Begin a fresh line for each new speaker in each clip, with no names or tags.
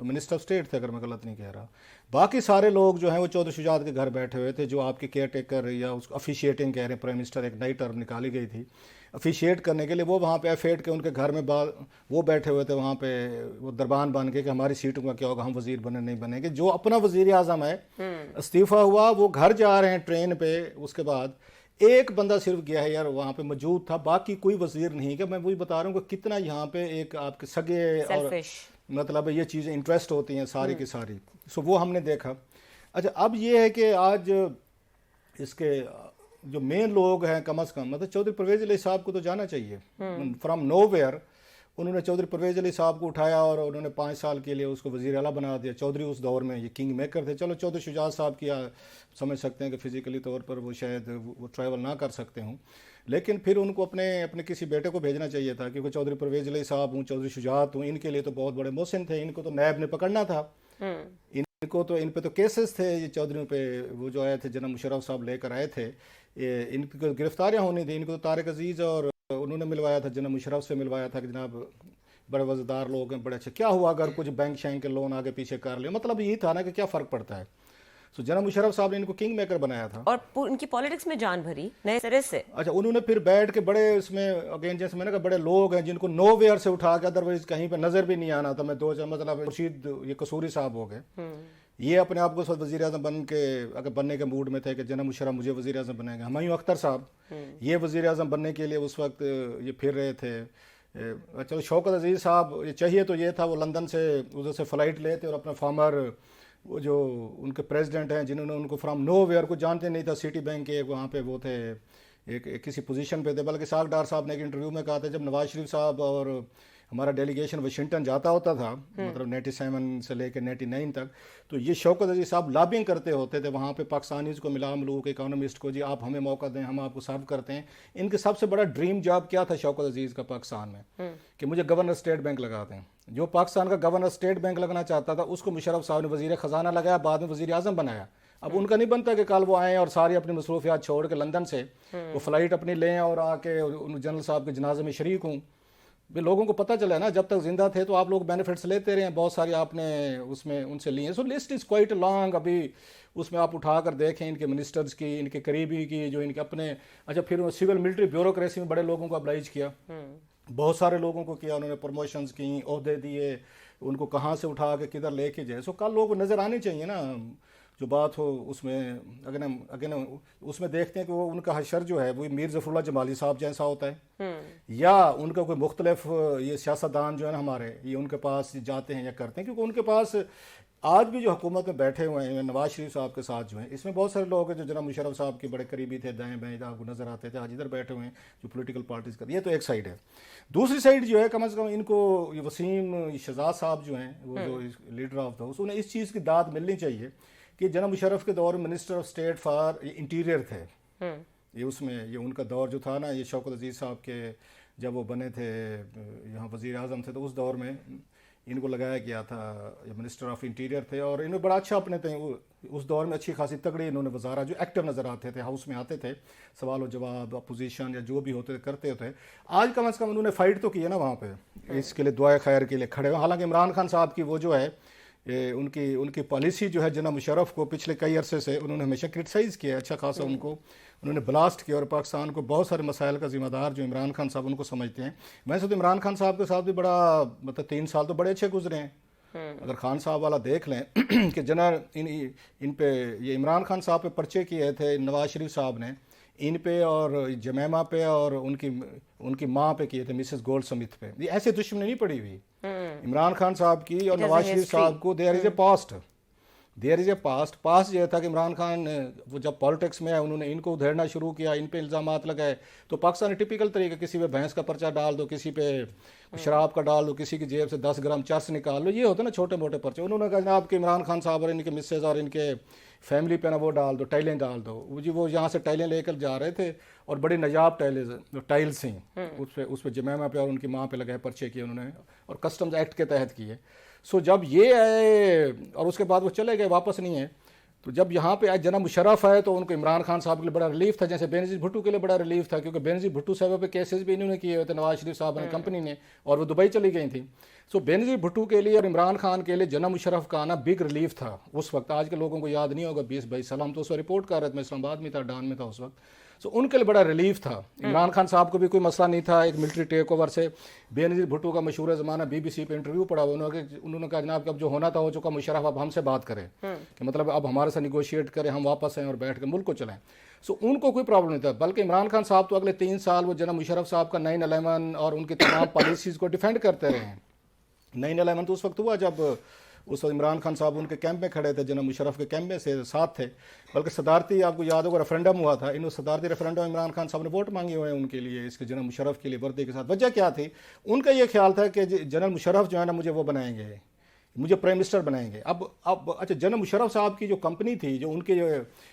Minister of state تھے اگر میں غلط نہیں کہہ رہا. باقی سارے لوگ جو ہیں وہ چودھری شجاعت کے گھر بیٹھے ہوئے تھے, جو آپ کے کیئر ٹیکر یا اس کو افیشیٹنگ کہہ رہے ہیں, پرائم منسٹر ایک نئی ٹرم نکالی گئی تھی افیشیٹ کرنے کے لیے, وہ وہاں پہ ایفیٹ کے ان کے گھر میں وہ بیٹھے ہوئے تھے وہاں پہ, وہ دربان بن کے کہ ہماری سیٹوں کا کیا ہوگا, ہم وزیر بنے نہیں بنیں گے. جو اپنا وزیر اعظم ہے استعفیٰ ہوا, وہ گھر جا رہے ہیں ٹرین پہ, اس کے بعد ایک بندہ صرف گیا ہے یار وہاں پہ موجود تھا, باقی کوئی وزیر نہیں. کہ میں وہی بتا رہا ہوں کہ کتنا یہاں پہ ایک آپ کے سگے اور مطلب یہ چیزیں انٹرسٹ ہوتی ہیں ساری کی ساری. سو وہ ہم نے دیکھا. اچھا اب یہ ہے کہ آج اس کے جو مین لوگ ہیں کم از کم, مطلب چودھری پرویز علی صاحب کو تو جانا چاہیے فرام نو ویئر. انہوں نے چودھری پرویز علی صاحب کو اٹھایا اور انہوں نے 5 سال کے لیے اس کو وزیر اعلیٰ بنا دیا. چودھری اس دور میں یہ کنگ میکر تھے. چلو چودھری شجاعت صاحب کی سمجھ سکتے ہیں کہ فزیکلی طور پر وہ شاید وہ ٹریول نہ کر سکتے ہوں, لیکن پھر ان کو اپنے کسی بیٹے کو بھیجنا چاہیے تھا, کیونکہ چودھری پرویز علی صاحب ہوں, چودھری شجاعت ہوں, ان کے لیے تو بہت بڑے محسن تھے, ان کو تو نیب نے پکڑنا تھا, ان پہ تو کیسز تھے یہ چودھریوں پہ. وہ جو آئے تھے جناب مشرف صاحب لے کر آئے تھے, ان کو گرفتاریاں ہونی تھیں. ان کو تو طارق عزیز اور انہوں نے ملوایا تھا, جناب مشرف سے ملوایا تھا کہ جناب بڑے وزیردار لوگ ہیں, بڑے اچھے, کیا ہوا اگر کچھ بینک شینک کے لون آگے پیچھے کر لے. مطلب یہی تھا نا کہ کیا فرق پڑتا ہے. سو جناب مشرف صاحب نے ان کو کنگ میکر بنایا تھا
اور ان کی پالیٹکس میں جان بھری نئے سرے سے.
اچھا انہوں نے پھر بیٹھ کے بڑے اس میں اگین جیسے میں نے کہا بڑے لوگ ہیں جن کو نو ویئر سے اٹھا کے ادروائز کہیں پہ نظر بھی نہیں آنا تھا. میں مطلب رشید یہ قصوری صاحب ہو گئے, یہ اپنے آپ کو اس وقت وزیر اعظم بننے کے موڈ میں تھے کہ جناب مشرف مجھے وزیر اعظم بنائیں گے. ہمایوں اختر صاحب یہ وزیر اعظم بننے کے لیے اس وقت یہ پھر رہے تھے. چلو شوکت عزیز صاحب یہ چاہیے تو یہ تھا وہ لندن سے ادھر سے فلائٹ لیتے اور اپنا فارمر وہ جو ان کے پریزیڈنٹ ہیں جنہوں نے ان کو فرام نو ویئر کو جانتے نہیں تھا, سٹی بینک کے وہاں پہ وہ تھے ایک کسی پوزیشن پہ تھے. بلکہ ساگ ڈار صاحب نے ایک انٹرویو میں کہا تھا جب نواز شریف صاحب اور ہمارا ڈیلیگیشن واشنگٹن جاتا ہوتا تھا مطلب 97 سے لے کے 99 تک, تو یہ شوکت عزیز صاحب لابنگ کرتے ہوتے تھے وہاں پہ پاکستانیز کو ملا ملوک اکانومسٹ کو, جی آپ ہمیں موقع دیں, ہم آپ کو سرو کرتے ہیں. ان کے سب سے بڑا ڈریم جاب کیا تھا شوکت عزیز کا پاکستان میں, کہ مجھے گورنر اسٹیٹ بینک لگا دیں. جو پاکستان کا گورنر اسٹیٹ بینک لگنا چاہتا تھا اس کو مشرف صاحب نے وزیر خزانہ لگایا, بعد میں وزیر اعظم بنایا. اب ان کا نہیں بنتا کہ کل وہ آئیں اور ساری اپنی مصروفیات چھوڑ کے لندن سے وہ فلائٹ اپنی لیں اور آ کے جنرل صاحب کے جنازے میں شریک ہوں. لوگوں کو پتہ چلا ہے نا جب تک زندہ تھے تو آپ لوگ بینیفٹس لیتے رہے ہیں, بہت ساری آپ نے اس میں ان سے لی ہیں. سو لسٹ از کوائٹ لانگ. ابھی اس میں آپ اٹھا کر دیکھیں ان کے منسٹرز کی, ان کے قریبی کی, جو ان کے اپنے. اچھا پھر سول ملٹری بیوروکریسی میں بڑے لوگوں کو ابلائج کیا, بہت سارے لوگوں کو کیا, انہوں نے پروموشنز کی, عہدے دیے, ان کو کہاں سے اٹھا کے کدھر لے کے جائے. سو کل لوگوں کو نظر آنے چاہیے نا جو بات ہو اس میں. اگر اس میں دیکھتے ہیں کہ وہ ان کا حشر جو ہے وہ میر ظفر اللہ جمالی صاحب جیسا ہوتا ہے, یا ان کا کوئی مختلف یہ سیاستدان جو ہے نا ہمارے, یہ ان کے پاس جاتے ہیں یا کرتے ہیں, کیونکہ ان کے پاس آج بھی جو حکومت میں بیٹھے ہوئے ہیں نواز شریف صاحب کے ساتھ جو ہیں, اس میں بہت سارے لوگ ہیں جو جناب مشرف صاحب کے بڑے قریبی تھے, دائیں بائیں آپ کو نظر آتے تھے, آج ادھر بیٹھے ہوئے ہیں جو پولیٹیکل پارٹیز کا. یہ تو ایک سائڈ ہے. دوسری سائڈ جو ہے کم از کم ان کو یہ وسیم شہزاد صاحب جو ہیں وہ جو لیڈر آف دا ہاؤس, انہیں اس چیز کی داد ملنی چاہیے کہ جناب مشرف کے دور میں minister of state for interior تھے. یہ اس میں یہ ان کا دور جو تھا نا, یہ شوکت عزیز صاحب کے جب وہ بنے تھے یہاں وزیر اعظم تھے تو اس دور میں ان کو لگایا گیا تھا, یہ منسٹر آف انٹیریئر تھے. اور انہوں بڑا اچھا اپنے تھے اس دور میں, اچھی خاصی تگڑی انہوں نے وزارت جو ایکٹیو نظر آتے تھے, ہاؤس میں آتے تھے, سوال و جواب اپوزیشن یا جو بھی ہوتے کرتے ہوتے. آج کم از کم انہوں نے فائٹ تو کی ہے نا وہاں پہ, اس کے لیے دعائے خیر کے لیے کھڑے ہوئے. حالانکہ عمران خان صاحب کی وہ جو ہے ان کی پالیسی جو ہے جناب مشرف کو پچھلے کئی عرصے سے انہوں نے ہمیشہ کرٹیسائز کیا ہے, اچھا خاصا ان کو انہوں نے بلاسٹ کیا, اور پاکستان کو بہت سارے مسائل کا ذمہ دار جو عمران خان صاحب ان کو سمجھتے ہیں. ویسے تو عمران خان صاحب کے ساتھ بھی بڑا مطلب 3 سال تو بڑے اچھے گزرے ہیں. اگر خان صاحب والا دیکھ لیں کہ جنرل ان پہ یہ عمران خان صاحب پہ پرچے کیے تھے نواز شریف صاحب نے, ان پہ اور جمیمہ پہ اور ان کی ماں پہ کیے تھے مسز گولڈ سمتھ پہ. یہ ایسے دشمنی نہیں پڑی ہوئی عمران خان صاحب کی اور نواز شریف صاحب کو. دیر از اے پاسٹ یہ تھا کہ عمران خان وہ جب پالیٹکس میں انہوں نے ان کو ادھیڑنا شروع کیا, ان پہ الزامات لگائے, تو پاکستانی ٹپیکل طریقہ کسی پہ بھینس کا پرچہ ڈال دو, کسی پہ شراب کا ڈال دو, کسی کی جیب سے 10 گرام چرس نکال لو, یہ ہوتا ہے نا چھوٹے موٹے پرچے. انہوں نے کہا جناب کہ عمران خان صاحب اور ان کے مسز اور ان کے فیملی پہ نا وہ ڈال دو, ٹائلیں ڈال دو. وہ یہاں سے ٹائلیں لے کر جا رہے تھے اور بڑی نجاب ٹائلس ہیں, اس پہ جمیمہ پہ اور ان کی ماں پہ لگائے پرچے کیے انہوں نے, اور کسٹمز ایکٹ کے تحت کیے. سو جب یہ آئے اور اس کے بعد وہ چلے گئے, واپس نہیں ہے, تو جب یہاں پہ آج جناب مشرف ہے تو ان کو عمران خان صاحب کے لیے بڑا ریلیف تھا، جیسے بینظیر بھٹو کے لیے بڑا ریلیف تھا، کیونکہ بینظیر بھٹو صاحب پہ کیسز بھی انہوں نے کیے ہوئے تھے نواز شریف صاحب نے کمپنی نے، اور وہ دبئی چلی گئی تھیں. سو بینظیر بھٹو کے لیے اور عمران خان کے لیے جناب مشرف کا آنا بگ ریلیف تھا اس وقت. آج کے لوگوں کو یاد نہیں ہوگا 20-22 سال، ہم تو اس وقت رپورٹ کر رہے تھے، میں اسلام آباد میں تھا، ڈان میں تھا اس وقت. سو ان کے لیے بڑا ریلیف تھا. عمران خان صاحب کو بھی کوئی مسئلہ نہیں تھا ایک ملٹری ٹیک اوور سے. بینظیر بھٹو کا مشہور زمانہ BBC پہ انٹرویو پڑا ہوا، انہوں نے کہا جناب اب جو ہونا تھا ہو چکا، مشرف اب ہم سے بات کریں، کہ مطلب اب ہمارے ساتھ نیگوشیٹ کریں، ہم واپس آئیں اور بیٹھ کے ملک کو چلائیں. سو ان کو کوئی پرابلم نہیں تھا. بلکہ عمران خان صاحب تو اگلے 3 سال وہ جناب مشرف صاحب کا 9/11 اور ان کی تمام پالیسیز کو ڈیفینڈ کرتے رہے ہیں. 9/11 تو اس وقت ہوا جب اس وقت عمران خان صاحب ان کے کیمپ میں کھڑے تھے، جناب مشرف کے کیمپ میں سے ساتھ تھے. بلکہ صدارتی، آپ کو یاد ہوگا ریفرنڈم ہوا تھا، انہوں صدارتی ریفرنڈم عمران خان صاحب نے ووٹ مانگے ہوئے ہیں ان کے لیے، اس کے جناب مشرف کے لیے وردی کے ساتھ. وجہ کیا تھی؟ ان کا یہ خیال تھا کہ جنرل مشرف جو ہے نا مجھے وہ بنائیں گے، مجھے پرائم منسٹر بنائیں گے. اب اچھا جنرل مشرف صاحب کی جو کمپنی تھی، جو ان کے جو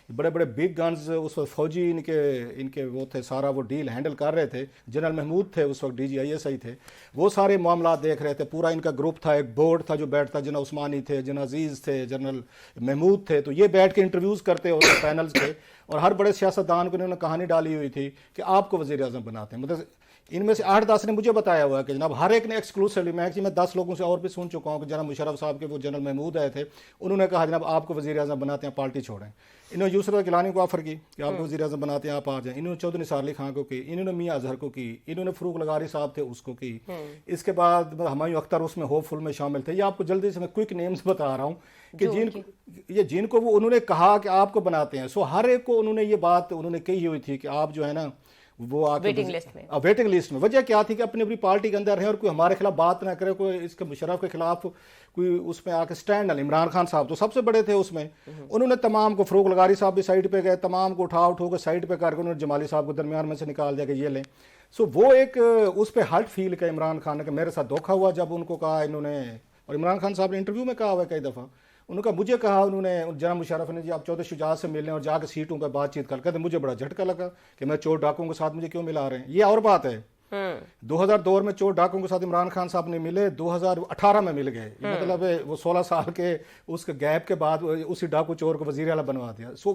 بڑے بڑے بگ گنز اس وقت فوجی ان کے وہ تھے، سارا وہ ڈیل ہینڈل کر رہے تھے. جنرل محمود تھے اس وقت DGISI تھے، وہ سارے معاملات دیکھ رہے تھے. پورا ان کا گروپ تھا، ایک بورڈ تھا جو بیٹھتا، جنرل عثمانی تھے، جنرل عزیز تھے، جنرل محمود تھے. تو یہ بیٹھ کے انٹرویوز کرتے ہوتے پینلز پہ، اور ہر بڑے سیاستدان کو انہوں نے کہانی ڈالی ہوئی تھی کہ آپ کو وزیر اعظم بناتے ہیں. مطلب ان میں سے 8-10 نے مجھے بتایا ہوا ہے کہ جناب ہر ایک نے ایکسکلوسیولی، میں 10 لوگوں سے اور بھی سن چکا ہوں کہ جناب مشرف صاحب کے وہ جنرل محمود آئے تھے، انہوں نے کہا جناب آپ کو وزیر اعظم بناتے ہیں، پارٹی چھوڑیں. انہوں نے یسرا گیلانی کو آفر کی کہ آپ کو وزیر اعظم بناتے ہیں، آپ آ جائیں. انہوں نے چودھری نثار علی خان کو کی، انہوں نے میاں اظہر کو کی، انہوں نے فروغ لغاری صاحب تھے اس کو کی. اس کے بعد ہمایوں اختر اس میں ہوپ فل میں شامل تھے. یہ آپ کو جلدی سے میں کوئک نیمز بتا رہا ہوں کہ جن کو وہ انہوں نے کہا کہ آپ کو بناتے ہیں. سو ہر ایک کو انہوں نے یہ بات انہوں نے کہی ہوئی تھی کہ آپ جو ہے نا وہ
ویٹنگ
لسٹ میں. وجہ کیا تھی کہ اپنی پارٹی کے اندر ہیں اور کوئی ہمارے خلاف بات نہ کرے، کوئی اس کے مشرف کے خلاف کوئی اس میں آ کے اسٹینڈ نہ. عمران خان صاحب تو سب سے بڑے تھے اس میں. انہوں نے تمام کو، فروغ لغاری صاحب بھی سائڈ پہ گئے، تمام کو اٹھا کے سائڈ پہ کر کے انہوں نے جمالی صاحب کو درمیان میں سے نکال دیا کہ یہ لیں. سو وہ ایک اس پہ ہرٹ فیل کا عمران خان نے کہ میرے ساتھ دھوکا ہوا جب ان کو کہا انہوں نے. اور عمران خان صاحب نے انٹرویو میں کہا ہوا ہے کئی دفعہ، انہوں نے کہا مجھے کہا انہوں نے جناب مشرف نے جی آپ چودھری شجاعت سے ملیں اور جا کے سیٹوں پہ بات چیت کر کے. مجھے بڑا جھٹکا لگا کہ میں چور ڈاکوں کے ساتھ مجھے کیوں ملا رہے ہیں. یہ اور بات ہے، 2002 میں چور ڈاکوں کے ساتھ عمران خان صاحب نے ملے، 2018 میں مل گئے. مطلب وہ 16 سال کے اس کے گیپ کے بعد اسی ڈاکو چور کو وزیر اعلیٰ بنوا دیا. سو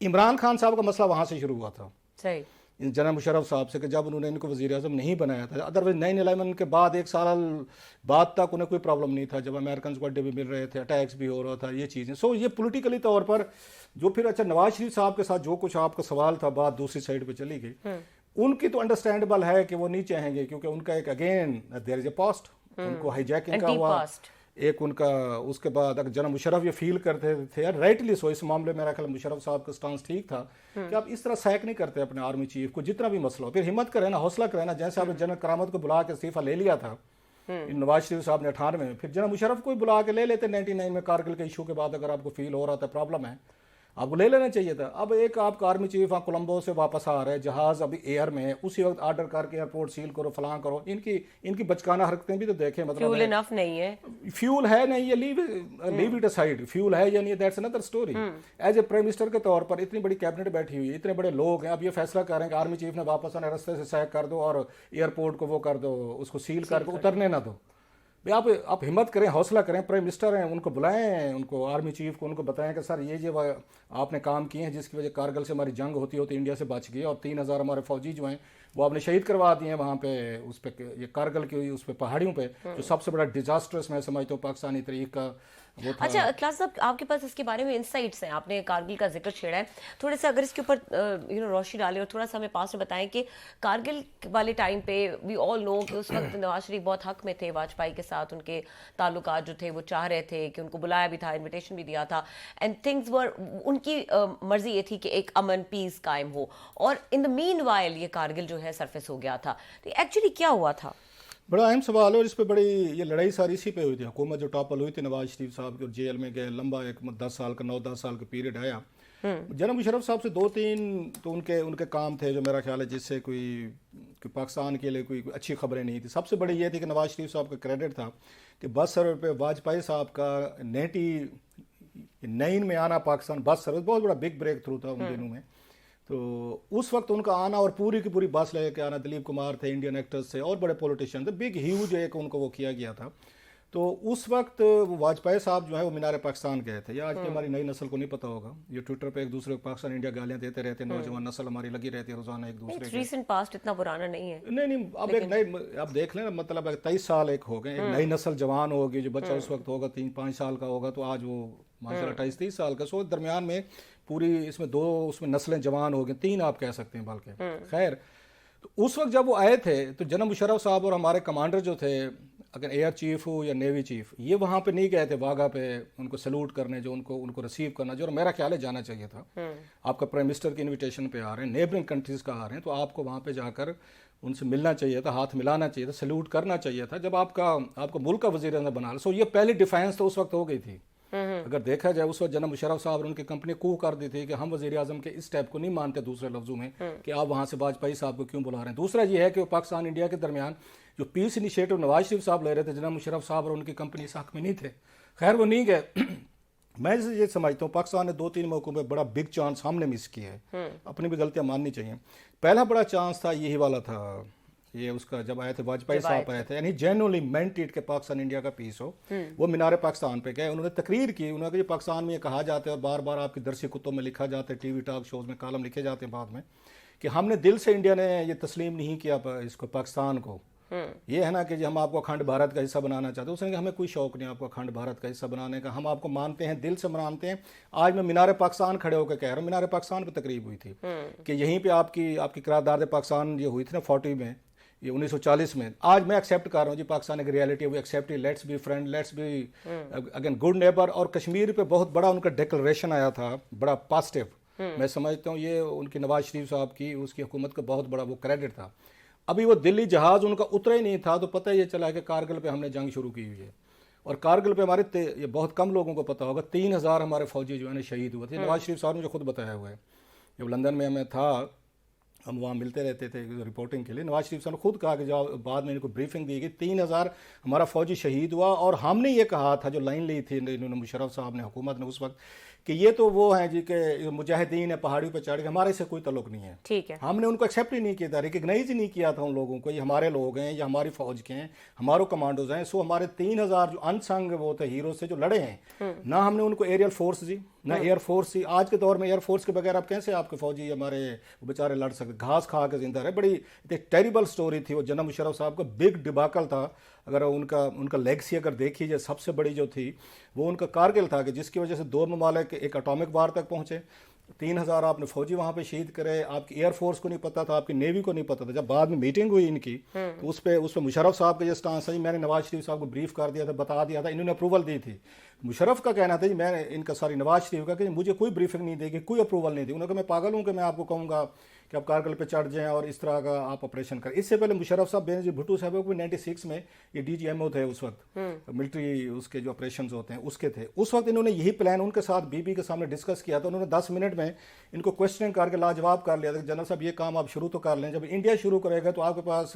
عمران خان صاحب کا مسئلہ وہاں سے شروع ہوا تھا
صحیح
جناب مشرف صاحب سے، کہ جب انہوں نے ان کو وزیر اعظم نہیں بنایا تھا. ادروائز 9/11 کے بعد 1 سال بعد تک انہیں کوئی پرابلم نہیں تھا، جب امریکنز کو اڈے بھی مل رہے تھے، اٹیکس بھی ہو رہا تھا، یہ چیزیں. سو یہ پولیٹیکلی طور پر جو پھر اچھا نواز شریف صاحب کے ساتھ جو کچھ آپ کا سوال تھا، بات دوسری سائڈ پہ چلی گئی. ان کی تو انڈرسٹینڈیبل ہے کہ وہ نہیں چاہیں گے، کیونکہ ان کا ایک again there is a past, ان کو ہائی جیکنگ کا ہوا ایک ان کا. اس کے بعد اگر جناب مشرف یہ فیل کرتے تھے رائٹلی سو، اس معاملے میں میرا خیال مشرف صاحب کا سٹانس ٹھیک تھا کہ آپ اس طرح سیک نہیں کرتے اپنے آرمی چیف کو، جتنا بھی مسئلہ ہو پھر ہمت کرے نا، حوصلہ کرے نا. جیسے آپ نے جنرل کرامت کو بلا کے استعفیٰ لے لیا تھا نواز شریف صاحب نے 98 میں، پھر جناب مشرف کو بلا کے لے لیتے 99 میں کارگل کے ایشو کے بعد. اگر آپ کو فیل ہو رہا تھا پرابلم ہے، آپ کو لے لینا چاہیے تھا. اب ایک آپ کا آرمی چیف کولمبو سے واپس آ رہا ہے، جہاز ابھی ایئر میں ہے، اسی وقت آرڈر کر کے ایئرپورٹ سیل کرو، فلاں کرو. ان کی بچکانہ حرکتیں بھی تو دیکھیں. مطلب
فیول انف نہیں ہے،
فیول ہے نہیں، یہ لیو اٹ اسائڈ. فیول ہے یا نہیں، that's another story. As a prime minister کے طور پر اتنی بڑی کیبنٹ بیٹھی ہوئی ہے، اتنے بڑے لوگ ہیں، اب یہ فیصلہ کر رہے ہیں کہ آرمی چیف نے واپس آنا، رستے سے سیک کر دو اور ایئرپورٹ کو وہ کر دو، اس کو سیل کر کے اترنے نہ دو. آپ ہمت کریں، حوصلہ کریں. پرائم منسٹر ہیں، ان کو بلائیں، ان کو آرمی چیف کو ان کو بتائیں کہ سر یہ آپ نے کام کیے ہیں جس کی وجہ کارگل سے ہماری جنگ ہوتی انڈیا سے بچ گئی، اور 3000 ہمارے فوجی جو ہیں وہ آپ نے شہید کروا دیے ہیں وہاں پہ، اس پہ یہ کارگل کی اس پہ پہاڑیوں پہ، جو سب سے بڑا ڈیزاسٹرس میں سمجھتا ہوں پاکستانی تاریخ کا وہ تھا.
اچھا کلاس صاحب، آپ کے پاس اس کے بارے میں انسائٹس ہیں، آپ نے کارگل کا ذکر چھیڑا ہے، تھوڑے سے اگر اس کے اوپر روشنی ڈالیں اور تھوڑا سا ہمیں پاس میں بتائیں کہ کارگل والے ٹائم پہ وی آل نو کہ اس وقت نواز شریف بہت حق میں تھے واجپئی کے ساتھ، ان کے تعلقات جو تھے وہ چاہ رہے تھے کہ ان کو بلایا بھی تھا، انویٹیشن بھی دیا تھا، اینڈ تھنگز ور، ان کی مرضی یہ تھی کہ ایک امن پیس قائم ہو، اور ان دا مین وائل یہ کارگل جو ہے سرفیس ہو گیا تھا. تو ایکچولی کیا ہوا تھا؟
بڑا اہم سوال ہے، اور اس پہ بڑی یہ لڑائی ساری اسی پہ ہوئی تھی. حکومت جو ٹاپل ہوئی تھی نواز شریف صاحب کی، اور جیل میں گئے، لمبا ایک 10 سال کا 9-10 سال کا پیریڈ آیا. جناب مشرف صاحب سے 2-3 تو ان کے کام تھے جو میرا خیال ہے جس سے کوئی پاکستان کے لیے کوئی اچھی خبریں نہیں تھی. سب سے بڑی یہ تھی کہ نواز شریف صاحب کا کریڈٹ تھا کہ بس سروس پہ واجپئی صاحب کا 99 میں آنا پاکستان بس سروس بہت بڑا بگ بریک تھرو تھا ان دنوں میں. تو اس وقت ان کا آنا اور پوری کی پوری بس لے کے آنا، دلیپ کمار تھے، انڈین ایکٹرز تھے اور بڑے پولیٹیشین تھے، بگ ہیوج ایک ان کو وہ کیا گیا تھا. تو اس وقت واجپئی صاحب جو ہے وہ مینار پاکستان گئے تھے. یہ آج کی ہماری نئی نسل کو نہیں پتہ ہوگا, یہ ٹویٹر پہ ایک دوسرے کو پاکستان انڈیا گالیاں دیتے رہتے ہیں, نوجوان نسل ہماری لگی رہتی ہے روزانہ ایک دوسرے کے.
ریسنٹ پاسٹ اتنا پرانا نہیں ہے.
نہیں اب ایک نئی, اب دیکھ لیں نا, مطلب 23 سال ایک ہو گئے, ایک نئی نسل جوان ہوگی, جو بچہ اس وقت ہوگا 3-5 سال کا ہوگا, تو آج وہ ماشاء اللہ 28-30 سال کا. سو درمیان میں پوری اس میں 2 اس میں نسلیں جوان ہو گئی, 3 آپ کہہ سکتے ہیں بلکہ. خیر, تو اس وقت جب وہ آئے تھے تو جنرل مشرف صاحب اور ہمارے کمانڈر جو تھے, اگر ایئر چیف ہو یا نیوی چیف, یہ وہاں پہ نہیں گئے تھے واگا پہ ان کو سلوٹ کرنے, جو ان کو ریسیو کرنا, جو میرا خیال ہے جانا چاہیے تھا. آپ کا پرائم منسٹر کی انویٹیشن پہ آ رہے ہیں, نیبرنگ کنٹریز کا آ رہے ہیں, تو آپ کو وہاں پہ جا کر ان سے ملنا چاہیے تھا, ہاتھ ملانا چاہیے تھا, سلوٹ کرنا چاہیے تھا جب آپ کا ملک کا وزیر اعظم بنا. سو یہ پہلی ڈیفینس تو اس وقت ہو گئی تھی. اگر دیکھا جائے اس وقت جناب مشرف صاحب اور ان کی کمپنی کو کر دی تھی کہ ہم وزیر اعظم کے اس ٹیپ کو نہیں مانتے, دوسرے لفظوں میں کہ آپ وہاں سے واجپئی صاحب کو کیوں بلا رہے ہیں. دوسرا یہ ہے کہ وہ پاکستان انڈیا کے درمیان جو پیس انیشیٹو نواز شریف صاحب لے رہے تھے, جناب مشرف صاحب اور ان کی کمپنی اس حق میں نہیں تھے. خیر وہ نہیں گئے. میں یہ سمجھتا ہوں پاکستان نے 2-3 موقعوں پہ بڑا بگ چانس ہم نے مس کیا ہے, اپنی بھی غلطیاں ماننی چاہیے. پہلا بڑا چانس تھا یہی والا تھا, یہ اس کا جب آئے تھے واجپئی صاحب آئے تھے, یعنی جینولی مینٹیڈ کہ پاکستان انڈیا کا پیس ہو. وہ مینار پاکستان پہ گئے, انہوں نے تقریر کی, انہوں نے کہا یہ پاکستان میں یہ کہا جاتا ہے اور بار بار آپ کی درسی کتوں میں لکھا جاتا ہے, ٹی وی ٹاک شوز میں کالم لکھے جاتے ہیں بعد میں, کہ ہم نے دل سے انڈیا نے یہ تسلیم نہیں کیا اس کو پاکستان کو. یہ ہے نا کہ ہم آپ کو اکھنڈ بھارت کا حصہ بنانا چاہتے ہیں. اس نے کہا ہمیں کوئی شوق نہیں آپ کو اکھنڈ بھارت کا حصہ بنانے کا, ہم آپ کو مانتے ہیں, دل سے مانتے ہیں. آج میں مینار پاکستان کھڑے ہو کے کہہ رہا ہوں, مینار پاکستان پہ تقریب ہوئی تھی کہ یہیں پہ آپ کی قرارداد پاکستان یہ ہوئی تھی نا 40 میں, یہ 1940 میں. آج میں ایکسیپٹ کر رہا ہوں جی پاکستان ایک ریئلٹی ہے, وہ accept, let's be friend, let's be again good neighbour. اور کشمیر پہ بہت بڑا ان کا ڈیکلریشن آیا تھا, بڑا پازیٹیو. میں سمجھتا ہوں یہ ان کی نواز شریف صاحب کی, اس کی حکومت کا بہت بڑا وہ کریڈٹ تھا. ابھی وہ دلی جہاز ان کا اترا ہی نہیں تھا تو پتہ یہ چلا کہ کارگل پہ ہم نے جنگ شروع کی ہوئی ہے. اور کارگل پہ ہمارے یہ بہت کم لوگوں کو پتہ ہوگا 3000 ہمارے فوجی جو ہیں شہید ہوئے تھے. نواز شریف صاحب نے مجھے خود بتایا ہوا ہے, جب لندن میں تھا, ہم وہاں ملتے رہتے تھے رپورٹنگ کے لیے, نواز شریف صاحب نے خود کہا کہ جب بعد میں ان کو بریفنگ دی گئی 3000 ہمارا فوجی شہید ہوا. اور ہم نے یہ کہا تھا, جو لائن لی تھی انہوں نے مشرف صاحب نے, حکومت نے اس وقت, کہ یہ تو وہ ہیں جی کہ مجاہدین ہے پہاڑیوں پہ چڑھ کے, ہمارے سے کوئی تعلق نہیں ہے.
ٹھیک ہے,
ہم نے ان کو ایکسیپٹ ہی نہیں کیا تھا, ریکگنائز ہی نہیں کیا تھا ان لوگوں کو, یہ ہمارے لوگ ہیں, یہ ہماری فوج کے ہیں, ہمارے کمانڈوز ہیں. سو ہمارے 3000 جو انسنگ وہ تھے ہیرو سے جو لڑے ہیں, نہ ہم نے ان کو ایریل فورس دی, نہ ایئر فورس دی. آج کے دور میں ایئر فورس کے بغیر آپ کیسے آپ کے فوجی ہمارے بیچارے لڑ سکتے, گھاس کھا کے زندہ رہے. بڑی ٹیریبل سٹوری تھی وہ. جنرل مشرف صاحب کا بگ ڈباکل تھا. اگر ان کا لیگسی اگر دیکھی جائے, سب سے بڑی جو تھی وہ ان کا کارگل تھا, کہ جس کی وجہ سے 2 ممالک ایک اٹامک وار تک پہنچے. 3000 آپ نے فوجی وہاں پہ شہید کرے. آپ کی ایئر فورس کو نہیں پتا تھا, آپ کی نیوی کو نہیں پتا تھا. جب بعد میں میٹنگ ہوئی ان کی تو اس پہ مشرف صاحب کا یہ سٹانس ہے, میں نے نواز شریف صاحب کو بریف کر دیا تھا, بتا دیا تھا, انہوں نے اپروول دی تھی. مشرف کا کہنا تھا جی, میں ان کا ساری نواز شریف کا, کہ مجھے کوئی بریفنگ نہیں دے گی, کوئی اپروول نہیں دی. انہوں نے کہا میں پاگل ہوں کہ میں آپ کو کہوں گا کہ آپ کارگل پہ چڑھ جائیں اور اس طرح کا آپ آپریشن کریں. اس سے پہلے مشرف صاحب بینظیر بھٹو صاحب کو 96 میں یہ ڈی جی ایم او تھے اس وقت, ملٹری اس کے جو آپریشنز ہوتے ہیں اس کے تھے. اس وقت انہوں نے یہی پلان ان کے ساتھ بی کے سامنے ڈسکس کیا تھا. انہوں نے 10 منٹ میں ان کو کوشچن کر کے لاجواب کر لیا تھا کہ جنرل صاحب یہ کام آپ شروع تو کر لیں, جب انڈیا شروع کرے گا تو آپ کے پاس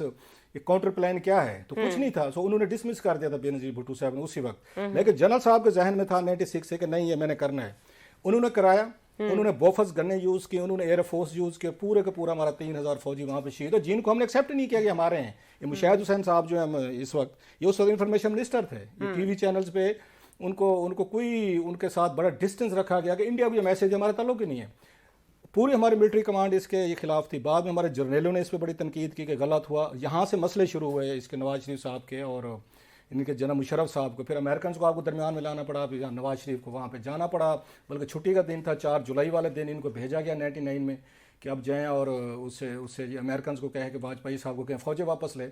یہ کاؤنٹر پلان کیا ہے, تو کچھ نہیں تھا. سو انہوں نے ڈسمس کر دیا تھا بینظیر بھٹو صاحب نے اسی وقت. لیکن جنرل صاحب کے ذہن میں تھا 96 سے کہ نہیں یہ میں نے کرنا ہے. انہوں نے کرایا, انہوں نے بوفرس گنیں یوز کی, انہوں نے ایئر فورس یوز کیا, پورے کا پورا ہمارا 3000 فوجی وہاں پہ شہید, اور جن کو ہم نے ایکسیپٹ نہیں کیا کہ ہمارے ہیں. یہ مشاہد حسین صاحب جو ہیں اس وقت, یہ اس وقت انفارمیشن منسٹر تھے. یہ ٹی وی چینلز پہ ان کو کوئی ان کے ساتھ بڑا ڈسٹینس رکھا گیا کہ انڈیا کو یہ میسیج ہمارا تعلق ہی نہیں ہے. پوری ہماری ملٹری کمانڈ اس کے خلاف تھی. بعد میں ہمارے جرنیلوں نے اس پہ بڑی تنقید کی کہ غلط ہوا. یہاں سے مسئلے شروع ہوئے اس کے نواز شریف صاحب کے اور ان کے جناب مشرف صاحب کو. پھر امریکنز کو آپ کو درمیان میں لانا پڑا, پھر نواز شریف کو وہاں پہ جانا پڑا, بلکہ چھٹی کا دن تھا 4 جولائی والے دن ان کو بھیجا گیا 99 میں کہ اب جائیں اور اس سے امریکنز کو کہے کہ واجپئی صاحب کو کہیں فوجیں واپس لے.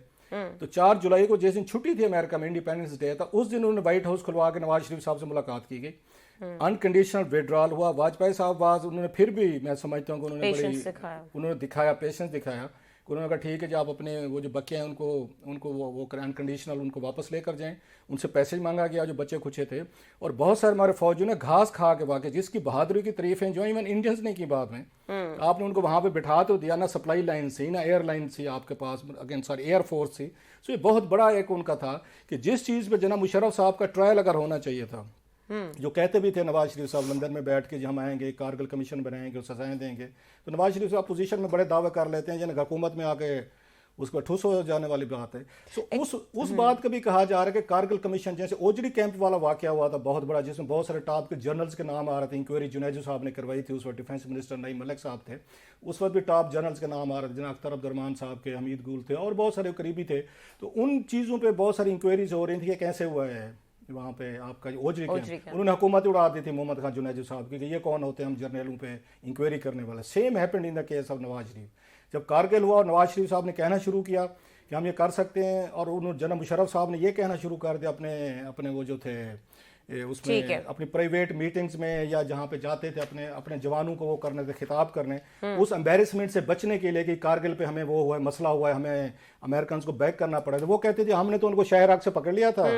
تو 4 جولائی کو جس دن چھٹی تھی امریکہ میں, انڈیپینڈنس ڈے تھا, اس دن انہوں نے وائٹ ہاؤس کھلوا کے نواز شریف صاحب سے ملاقات کی گئی. انکنڈیشنل وڈرال ہوا. واجپئی صاحب انہوں نے پھر بھی, میں سمجھتا ہوں کہ انہوں نے دکھایا, پیشنس دکھایا. انہوں نے کہا ٹھیک ہے جی آپ اپنے وہ جو بچے ہیں ان کو وہ کریں انکنڈیشنل, ان کو واپس لے کر جائیں. ان سے پیسے مانگا گیا جو بچے کچھ تھے, اور بہت سارے ہمارے فوجیوں نے گھاس کھا کے واقع, جس کی بہادری کی تعریفیں جو ایون انڈینس نے کی بعد میں. آپ نے ان کو وہاں پہ بٹھا تو دیا, نہ سپلائی لائن سی نہ ایئر لائن سی آپ کے پاس, اگین ساری ایئر فورس تھی. سو یہ بہت بڑا ایک ان کا تھا کہ جس چیز پہ جناب مشرف صاحب کا ٹرائل اگر ہونا چاہیے تھا, جو کہتے بھی تھے نواز شریف صاحب لندن میں بیٹھ کے ہم آئیں گے, کارگل کمیشن بنائیں گے, سزائیں دیں گے, تو نواز شریف صاحب پوزیشن میں بڑے دعوے کر لیتے ہیں, یعنی حکومت میں آ کے اس پر ٹھوس ہو جانے والی بات ہے. سو اس بات کا بھی کہا جا رہا ہے کہ کارگل کمیشن جیسے اوجڑی کیمپ والا واقعہ ہوا تھا بہت بڑا, جس میں بہت سارے ٹاپ کے جنرلز کے نام آ رہے تھے, انکوائری جنیجو صاحب نے کروائی تھی, اس وقت ڈیفینس منسٹر نعیم ملک صاحب تھے, اس وقت بھی ٹاپ جنرلز کے نام آ رہے تھے, جناب اختر عبد الرحمان صاحب کے, حمید گول تھے, اور بہت سارے قریبی تھے. تو ان چیزوں پہ بہت ساری انکوائریز ہو رہی تھیں کہ کیسے ہوا ہے وہاں پہ آپ کا اوجری کیمپ. انہوں نے حکومت اڑا دی تھی محمد خان جنیجو صاحب کی کہ یہ کون ہوتے ہیں ہم جرنیلوں پہ انکوائری کرنے والے. Same happened in the case of Nawaz Sharif. جب کارگل ہوا اور نواز شریف صاحب نے کہنا شروع کیا کہ ہم یہ کر سکتے ہیں, اور انہوں جنرل مشرف صاحب نے یہ کہنا شروع کر دیا اپنے وہ جو تھے اس میں اپنی پرائیویٹ میٹنگز میں یا جہاں پہ جاتے تھے اپنے جوانوں کو وہ کرنے تھے خطاب کرنے, اس امبیرسمنٹ سے بچنے کے لیے کہ کارگل پہ ہمیں وہ ہوا ہے, مسئلہ ہوا ہے, ہمیں امریکنز کو بیک کرنا پڑا. وہ کہتے تھے ہم نے تو ان کو شہر آگ سے پکڑ لیا تھا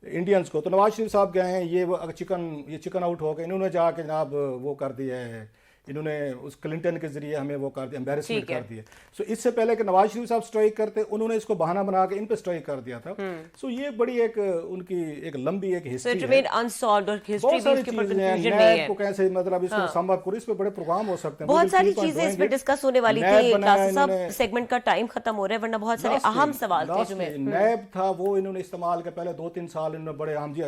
انڈینز کو. تو نواز شریف صاحب گئے ہیں, یہ چکن آؤٹ ہو گئے, انہوں نے جا کے جناب وہ کر دیا ہے, انہوں نے اس کلنٹن کے ذریعے ہمیں وہ کر دیا, امبیرسمنٹ کر دیا. سو اس سے پہلے کہ نواز شریف صاحب سٹرائک کرتے, انہوں نے اس کو بہانہ بنا کے ان پہ سٹرائک کر دیا تھا. سو یہ بڑی ایک ان کی ایک لمبی ایک ہسٹری ہے, بہت ساری چیزیں ہیں. نیب کو کیسے مطلب اس کو سمبھال کر, اس پہ بڑے پروگرام ہو سکتے ہیں,
بہت ساری چیزیں اس پہ ڈسکس ہونے والی تھی. کلاسز صاحب سیگمنٹ کا ٹائم ختم ہو رہا ہے, ورنہ بہت سارے اہم سوال تھے جو میں
نیب تھا وہ انہوں نے استعمال کیا پہلے 2-3 سال, انہوں نے بڑے ہم جی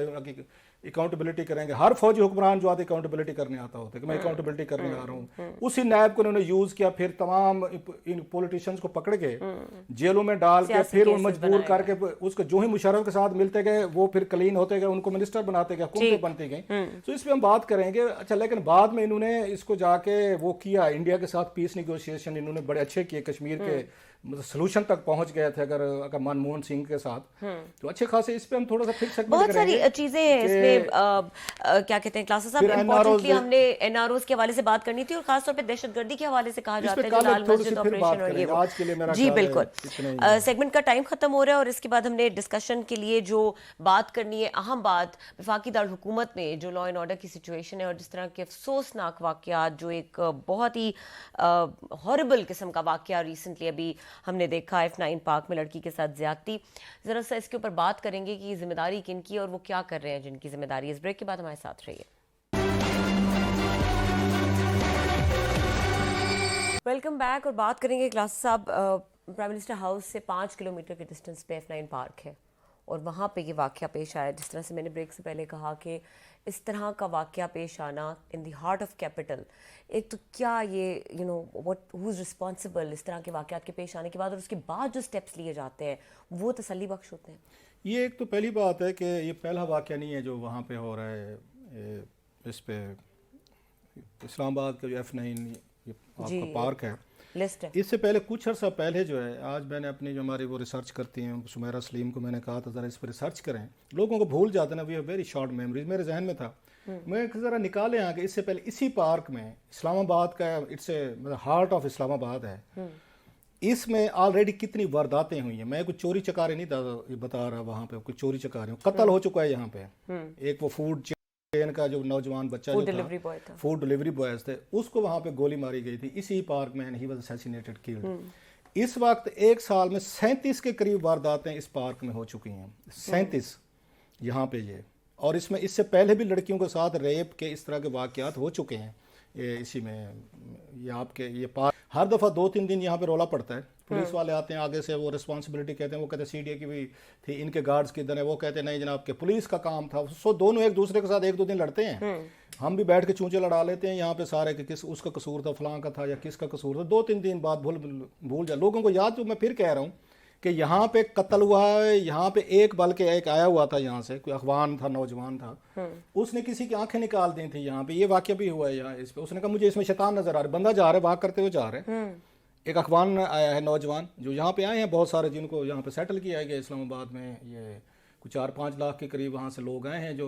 اکاؤنٹیبلٹی کریں گے. ہر فوجی حکمران جو آتے اکاؤنٹیبلٹی کرنے آتا ہوتا ہے کہ میں اکاؤنٹیبلٹی کرنے آ رہا ہوں. اسی نیب کو انہوں نے یوز کیا, پھر تمام ان پولیٹیشینز کو پکڑ کے جیلوں میں ڈال کے, پھر ان مجبور کر کے اس کو جو ہی مشرف کے ساتھ ملتے گئے وہ پھر کلین ہوتے گئے, ان کو منسٹر بناتے گئے, حکومتیں بنتی گئیں. تو اس پہ ہم بات کریں گے. اچھا, لیکن بعد میں انہوں نے اس کو جا کے وہ کیا, انڈیا کے ساتھ پیس نیگوشیشن انہوں نے بڑے اچھے کیے, کشمیر کے سلوشن تک پہنچ گئے تھے اگر منموہن سنگھ کے ساتھ, تو اچھے خاصے. اس پہ ہم تھوڑا سا پھر سیگمنٹ
بہت ساری چیزیں ہیں اس میں. کیا کہتے ہیں کلاسز صاحب, امپورٹنٹلی ہم نے این آر اوز کے حوالے سے بات کرنی تھی, اور خاص طور پہ دہشت گردی کے حوالے سے کہا جاتا ہے جو لال مسجد آپریشن اور یہ. جی بالکل, سیگمنٹ کا ٹائم ختم ہو رہا ہے, اور اس کے بعد ہم نے ڈسکشن کے لیے جو بات کرنی ہے, اہم بات وفاقی دارالحکومت میں جو لا اینڈ آرڈر کی سچویشن ہے, اور جس طرح کے افسوسناک واقعات, جو ایک بہت ہی ہاربل قسم کا واقعہ ریسنٹلی ابھی ہم نے دیکھا F9 پارک میں لڑکی کے ساتھ زیادتی. ذرا سا اس کے اوپر بات کریں گے کہ ذمہ داری کن کی اور وہ کیا کر رہے ہیں جن کی ذمہ داری. اس بریک کے بعد ہمارے ساتھ رہیے. Welcome back. اور بات کریں گے کلاس صاحب, پرائم منسٹر ہاؤس سے 5 کلومیٹر کے ڈسٹنس پہ F9 پارک ہے, اور وہاں پہ یہ واقعہ پیش آیا. جس طرح سے میں نے بریک سے پہلے کہا کہ اس طرح کا واقعہ پیش آنا ان دی ہارٹ آف کیپٹل, ایک تو کیا یہ ہوز رسپانسبل اس طرح کے واقعات کے پیش آنے کے بعد, اور اس کے بعد جو سٹیپس لیے جاتے ہیں وہ تسلی بخش ہوتے ہیں.
یہ ایک تو پہلی بات ہے کہ یہ پہلا واقعہ نہیں ہے جو وہاں پہ ہو رہا ہے. اس پہ اسلام آباد کا جو F9 یہ آپ کا پارک ہے, اس سے پہلے کچھ عرصہ پہلے جو ہے, آج میں نے اپنی جو ہماری وہ ریسرچ کرتی ہیں سمیرہ سلیم کو میں نے کہا تھا ذرا اس پہ ریسرچ کریں, لوگوں کو بھول جاتے ہیں نا, we have very short memories. میرے ذہن میں تھا, میں ذرا نکالیں کہ اس سے پہلے اسی پارک میں اسلام آباد کا, اٹس اے ہارٹ آف اسلام آباد ہے, اس میں آلریڈی کتنی وارداتیں ہوئی ہیں. میں کچھ چوری چکارے نہیں بتا رہا, وہاں پہ کچھ چوری چکارے قتل ہو چکا ہے یہاں پہ. ایک وہ فوڈ چین کا جو نوجوان بچہ جو تھا, فوڈ ڈلیوری بوائز تھے, اس کو وہاں پہ گولی ماری گئی تھی اسی پارک میں, ہی واز اسیسینیٹڈ کلڈ. اس وقت 1 سال میں 37 کے قریب وارداتیں اس پارک میں ہو چکی ہیں, 37 یہاں پہ یہ. اور اس میں اس سے پہلے بھی لڑکیوں کے ساتھ ریپ کے اس طرح کے واقعات ہو چکے ہیں اسی میں. یہ آپ کے یہ پارک ہر دفعہ 2-3 دن یہاں پہ رولا پڑتا ہے, پولیس والے آتے ہیں آگے سے, وہ رسپانسبلٹی کہتے ہیں, وہ کہتے ہیں سی ڈی اے کی بھی تھی, ان کے گارڈز کدھر ہیں, وہ کہتے ہیں نہیں جناب کہ پولیس کا کام تھا. سو دونوں ایک دوسرے کے ساتھ 1-2 دن لڑتے ہیں, ہم بھی بیٹھ کے چونچے لڑا لیتے ہیں یہاں پہ سارے کہ کس اس کا قصور تھا, فلاں کا تھا, یا کس کا قصور تھا. 2-3 دن بعد بھول جائے لوگوں کو یاد. تو میں پھر کہہ رہا ہوں کہ یہاں پہ قتل ہوا ہے, یہاں پہ بلکہ ایک آیا ہوا تھا یہاں سے, کوئی اخوان تھا, نوجوان تھا, اس نے کسی کی آنکھیں نکال دی تھی یہاں پہ. یہ واقعہ بھی ہوا ہے یہاں اس پہ. اس نے کہا مجھے اس میں شیطان نظر آ رہا ہے, بندہ جا رہا ہے, واک کرتے ہوئے جا رہے ہیں. ایک اخوان آیا ہے, نوجوان جو یہاں پہ آئے ہیں بہت سارے, جن کو یہاں پہ سیٹل کیا گیا اسلام آباد میں. یہ کچھ 4-5 لاکھ کے قریب وہاں سے لوگ آئے ہیں جو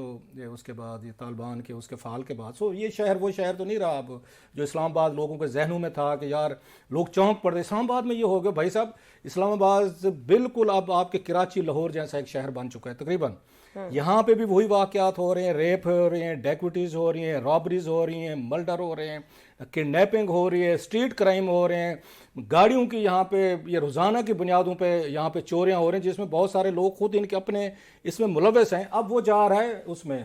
اس کے بعد یہ طالبان کے اس کے فال کے بعد. سو یہ شہر وہ شہر تو نہیں رہا اب جو اسلام آباد لوگوں کے ذہنوں میں تھا کہ یار لوگ چونک پڑ رہے. اسلام آباد میں یہ ہو گیا بھائی صاحب, اسلام آباد بالکل اب آپ کے کراچی لاہور جیسا ایک شہر بن چکا ہے تقریباً. یہاں پہ بھی وہی واقعات ہو رہے ہیں, ریپ ہو رہے ہیں, ڈیکوٹیز ہو رہی ہیں, رابریز ہو رہی ہیں, مرڈر ہو رہے ہیں, کڈنیپنگ ہو رہی ہے, اسٹریٹ کرائم ہو رہے ہیں, گاڑیوں کی یہاں پہ یہ روزانہ کی بنیادوں پہ یہاں پہ چوریاں ہو رہی ہیں, جس میں بہت سارے لوگ خود ان کے اپنے اس میں ملوث ہیں. اب وہ جا رہا ہے اس میں,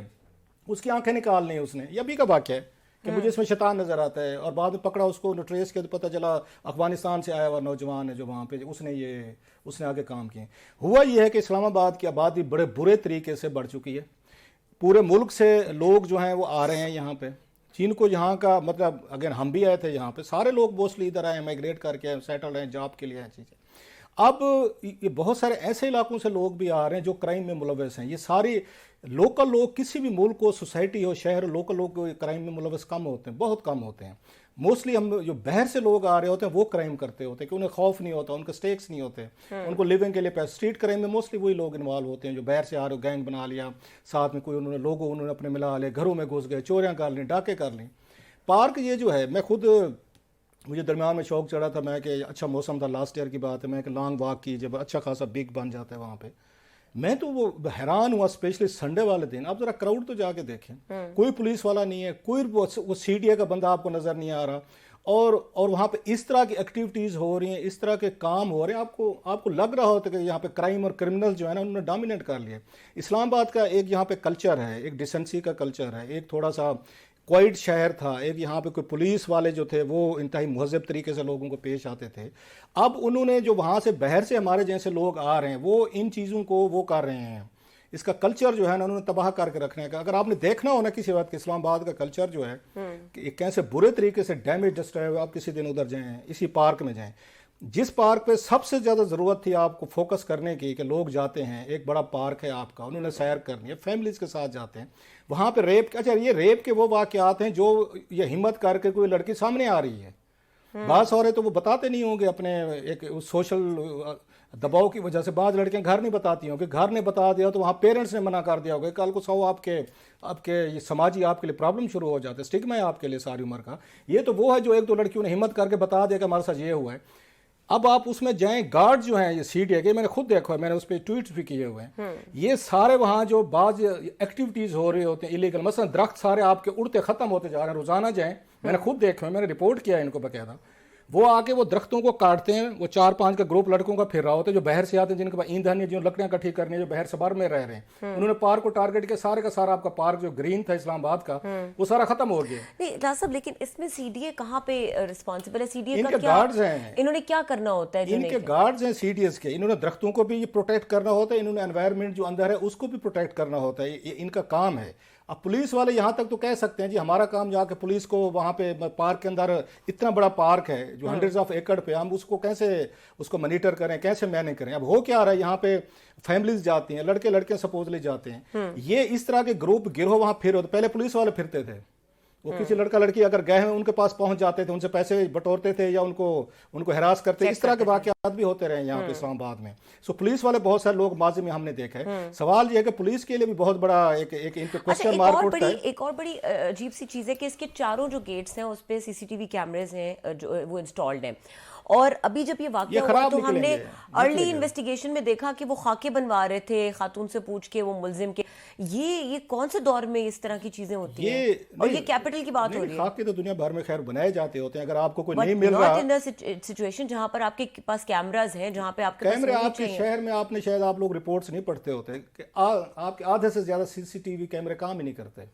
اس کی آنکھیں نکالنی ہے اس نے. یہ ابھی کا واقعہ ہے کہ مجھے اس میں شیطان نظر آتا ہے، اور بعد میں پکڑا اس کو ٹریس کیا تو پتہ چلا افغانستان سے آیا ہوا نوجوان ہے جو وہاں پہ اس نے آگے کام کیے. ہوا یہ ہے کہ اسلام آباد کی آبادی بڑے برے طریقے سے بڑھ چکی ہے. پورے ملک سے لوگ جو ہیں وہ آ رہے ہیں یہاں پہ، جن کو یہاں کا مطلب اگر ہم بھی آئے تھے یہاں پہ، سارے لوگ موسٹلی ادھر آئے ہیں مائگریٹ کر کے سیٹل ہیں جاب کے لیے ہیں چیزیں. اب یہ بہت سارے ایسے علاقوں سے لوگ بھی آ رہے ہیں جو کرائم میں ملوث ہیں. یہ ساری لوکل لوگ کسی بھی ملک کو سوسائٹی ہو شہر لوکل لوگ کرائم میں ملوث کم ہوتے ہیں، بہت کم ہوتے ہیں. موسٹلی ہم جو باہر سے لوگ آ رہے ہوتے ہیں وہ کرائم کرتے ہوتے ہیں کہ انہیں خوف نہیں ہوتا، ان کے سٹیکس نہیں ہوتے، ان کو لیونگ کے لیے پیسے. اسٹریٹ کرائم میں موسٹلی وہی لوگ انوالو ہوتے ہیں جو باہر سے آ رہے گینگ بنا لیا، ساتھ میں کوئی انہوں نے اپنے ملا لے، گھروں میں گھس گئے، چوریاں کر لیں، ڈاکے کر لیں. پارک یہ جو ہے، میں خود مجھے درمیان میں شوق چڑھا تھا، میں کہ اچھا موسم تھا لاسٹ ایئر کی بات ہے، میں کہ لانگ واک کی جب اچھا خاصا بگ بن جاتا ہے وہاں پہ. میں تو وہ حیران ہوا اسپیشلی سنڈے والے دن. آپ ذرا کراؤڈ تو جا کے دیکھیں، کوئی پولیس والا نہیں ہے، کوئی وہ سی ڈی اے کا بندہ آپ کو نظر نہیں آ رہا. اور وہاں پہ اس طرح کی ایکٹیویٹیز ہو رہی ہیں، اس طرح کے کام ہو رہے ہیں، آپ کو لگ رہا ہوتا ہے کہ یہاں پہ کرائم اور کرمنل جو ہے نا انہوں نے ڈومینیٹ کر لیا. اسلام آباد کا ایک یہاں پہ کلچر ہے، ایک ڈیسنسی کا کلچر ہے، ایک تھوڑا سا کوائٹ شہر تھا، ایک یہاں پہ کوئی پولیس والے جو تھے وہ انتہائی مہذب طریقے سے لوگوں کو پیش آتے تھے. اب انہوں نے جو وہاں سے باہر سے ہمارے جیسے لوگ آ رہے ہیں وہ ان چیزوں کو وہ کر رہے ہیں. اس کا کلچر جو ہے نا انہوں نے تباہ کر کے رکھنے کا. اگر آپ نے دیکھنا ہو نا کسی وقت کہ اسلام آباد کا کلچر جو ہے کہ کیسے برے طریقے سے ڈیمیج ڈسٹرائے ہوئے، آپ کسی دن ادھر جائیں، اسی پارک میں جائیں. جس پارک پہ سب سے زیادہ ضرورت تھی آپ کو فوکس کرنے کی کہ لوگ جاتے ہیں، ایک بڑا پارک ہے آپ کا، انہوں نے سیر کرنی ہے، فیملیز کے ساتھ جاتے ہیں وہاں پہ ریپ. اچھا یہ ریپ کے وہ واقعات ہیں جو یہ ہمت کر کے کوئی لڑکی سامنے آ رہی ہے. بعض عورتیں تو وہ بتاتے نہیں ہوں گے اپنے ایک سوشل دباؤ کی وجہ سے. بعض لڑکیاں گھر نہیں بتاتی ہوں کہ گھر نے بتا دیا تو وہاں پیرنٹس نے منع کر دیا ہوگا، کل کو سو آپ کے یہ سماجی آپ کے لیے پرابلم شروع ہو جاتے، اسٹگما ہے آپ کے لیے ساری عمر کا. یہ تو وہ ہے جو ایک دو لڑکیوں نے ہمت کر کے بتا دیا کہ ہمارے ساتھ یہ ہوا ہے. اب آپ اس میں جائیں، گارڈ جو ہیں یہ سی ڈی اے میں نے خود دیکھا ہے، میں نے اس پہ ٹویٹس بھی کیے ہوئے ہیں. یہ سارے وہاں جو بعض ایکٹیویٹیز ہو رہے ہوتے ہیں ایلیگل، مثلا درخت سارے آپ کے اڑتے ختم ہوتے جا رہے ہیں. روزانہ جائیں، میں نے خود دیکھا ہے، میں نے رپورٹ کیا ہے ان کو باقاعدہ. وہ آ کے وہ درختوں کو کاٹتے ہیں. وہ 4-5 کا گروپ لڑکوں کا پھر رہا ہوتا ہے جو باہر سے آتے ہیں، جن کے پاس ایندھن ہے، جو لکڑیاں اکٹھی کرنی ہے، جو باہر سے باہر میں رہ رہے ہیں. انہوں نے پارک کو ٹارگٹ کیا، سارے کا سارا آپ کا پارک جو گرین تھا اسلام آباد کا وہ سارا ختم ہو گیا.
نہیں راز صاحب، لیکن اس میں سی ڈی اے کہاں پہ رسپانسبل ہے؟ سی ڈی اے
ان
کا
کے
کیا
گارڈز ہیں،
انہوں نے کیا کرنا ہوتا ہے؟
ان کے گارڈز ہیں سی ڈی ایس کے. انہوں نے درختوں کو بھی پروٹیکٹ کرنا ہوتا ہے، انہوں نے انوائرمنٹ جو اندر ہے اس کو بھی پروٹیکٹ کرنا ہوتا ہے. یہ ان کا کام ہے. اب پولیس والے یہاں تک تو کہہ سکتے ہیں جی ہمارا کام جا کے پولیس کو وہاں پہ پارک کے اندر، اتنا بڑا پارک ہے جو ہنڈریڈز آف ایکڑ پہ، ہم اس کو کیسے اس کو مانیٹر کریں، کیسے مینیج کریں. اب ہو کیا رہا ہے، یہاں پہ فیملیز جاتی ہیں، لڑکے لڑکیاں سپوزلی جاتے ہیں. یہ اس طرح کے گروپ گروہ وہاں پھر ہوتے. پہلے پولیس والے پھرتے تھے، وہ کسی لڑکا لڑکی اگر گئے ہیں ان کے پاس پہنچ جاتے تھے، ان سے پیسے بٹورتے تھے یا ان کو ہراس کرتے. اس طرح کے واقعات بھی ہوتے رہے یہاں پہ اسلام آباد میں. سو پولیس والے بہت سارے لوگ ماضی میں ہم نے دیکھا ہے. سوال یہ ہے کہ پولیس کے لیے بھی بہت بڑا ایک ان پہ کوسچن مارک اٹھتا ہے.
ایک اور بڑی عجیب سی چیز ہے کہ اس کے چاروں جو گیٹس ہیں اس پہ سی سی ٹی وی کیمرز ہیں جو وہ انسٹالڈ ہیں. اور ابھی جب یہ واقعہ ہوا تو ہم نے ارلی انویسٹیگیشن میں دیکھا کہ وہ خاکے بنوا رہے تھے خاتون سے پوچھ کے، وہ ملزم کے. یہ کون سے دور میں اس طرح کی چیزیں ہوتی ہیں؟ اور یہ کیپٹل کی بات ہو رہی ہے.
خاکے تو دنیا بھر میں خیر بنائے جاتے ہوتے ہیں. اگر آپ کو کوئی نہیں مل رہا،
سچویشن جہاں پر آپ کے پاس کیمراز ہیں، جہاں پہ آپ کے
کیمرے آپ کے شہر میں، آپ نے شاید آپ لوگ رپورٹس نہیں پڑھتے ہوتے کہ آپ کے آدھے سے زیادہ سی سی ٹی وی کیمرے کام ہی نہیں کرتے.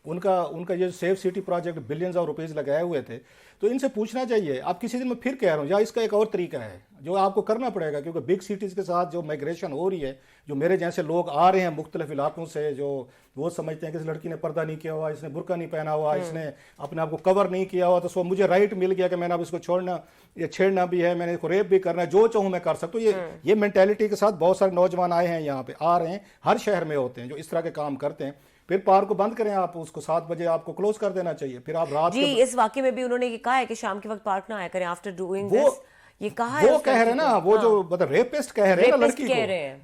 ان کا یہ safe city project billions of rupees لگائے ہوئے تھے. تو ان سے پوچھنا چاہیے. آپ کسی دن میں پھر کہہ رہا ہوں، یا اس کا ایک اور طریقہ ہے جو آپ کو کرنا پڑے گا، کیونکہ بگ سٹیز کے ساتھ جو مائگریشن ہو رہی ہے، جو میرے جیسے لوگ آ رہے ہیں مختلف علاقوں سے، جو وہ سمجھتے ہیں کہ اس لڑکی نے پردہ نہیں کیا ہوا، اس نے برقع نہیں پہنا ہوا، اس نے اپنے آپ کو کور نہیں کیا ہوا، تو سو مجھے رائٹ مل گیا کہ میں نے اب اس کو چھوڑنا، یہ چھیڑنا بھی ہے، میں نے اس کو ریپ بھی کرنا ہے، جو چاہوں میں کر سکتا ہوں. یہ مینٹیلٹی کے ساتھ بہت سارے نوجوان آئے ہیں یہاں پہ، آ رہے ہیں، ہر شہر میں ہوتے ہیں جو اس طرح کے کام کرتے ہیں. پھر پارک کو بند کریں آپ، اس کو 7 بجے آپ کو کلوز کر دینا چاہیے. پھر آپ رات
جی اس واقعے میں بھی انہوں نے یہ کہا ہے کہ شام کے وقت پارک نہ آیا کریں آفٹر ڈوئنگ دس. یہ کہا ہے
وہ کہہ رہے ہیں نا، وہ جو مطلب ریپسٹ کہہ رہے ہیں نا لڑکی کو.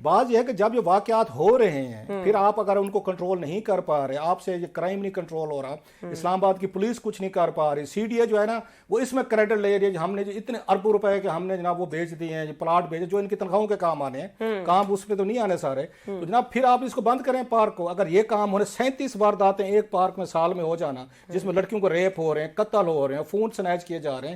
بات یہ ہے کہ جب یہ واقعات ہو رہے ہیں پھر آپ اگر ان کو کنٹرول نہیں کر پا رہے، آپ سے یہ کرائم نہیں کنٹرول ہو رہا، اسلام آباد کی پولیس کچھ نہیں کر پا رہی، سی ڈی اے جو ہے نا وہ اس میں کریڈٹ لے رہی ہے. ہم نے جو اتنے اربوں روپے کہ ہم نے جناب وہ بیچ دیے ہیں، پلاٹ بیچے جو ان کی تنخواہوں کے کام آنے ہیں، کام اس پہ تو نہیں آنے سارے. تو جناب پھر آپ اس کو بند کریں پارک کو. اگر یہ کام ہونے 37 وارداتیں ایک پارک میں سال میں ہو جانا، جس میں لڑکیوں کو ریپ ہو رہے ہیں، قتل ہو رہے ہیں، فون سنیچ کیے جا رہے ہیں،